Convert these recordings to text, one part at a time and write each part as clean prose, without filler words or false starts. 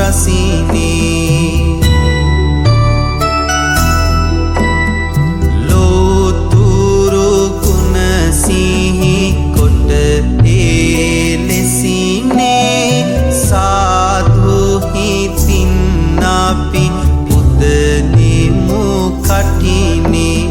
රසිනේ ලෝතුරු ගුණ සිහි කොට එලෙසිනේ සාදු හිතින් අපි පුදනිමු කටිනේ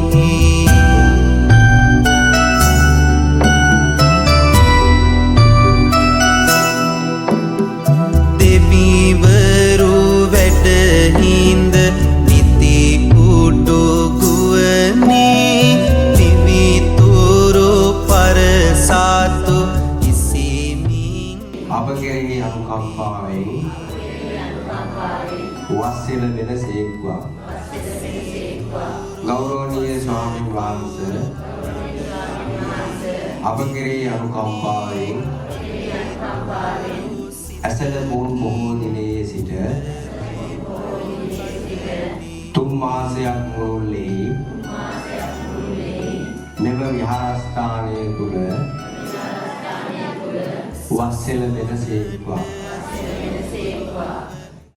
දෙවිවරු වැඩහිඳ නිති උඩු ගුවනේ පිවිතුරු පරසාතු ඉසිමින් අප කෙරෙහි අනුකම්පාවෙන් වස්සෙල දෙන සේක්වා ගෞරවනීය ස්වාමීන් වහන්සේ අප කෙරෙහි අනුකම්පාවෙන් ඇසළ මුල් බොහෝ දිනයේ සිට තුන් මාසයක් මුළුල්ලේ මෙම විහාරස්ථානය තුළ වස්සෙල දෙන සේක්වා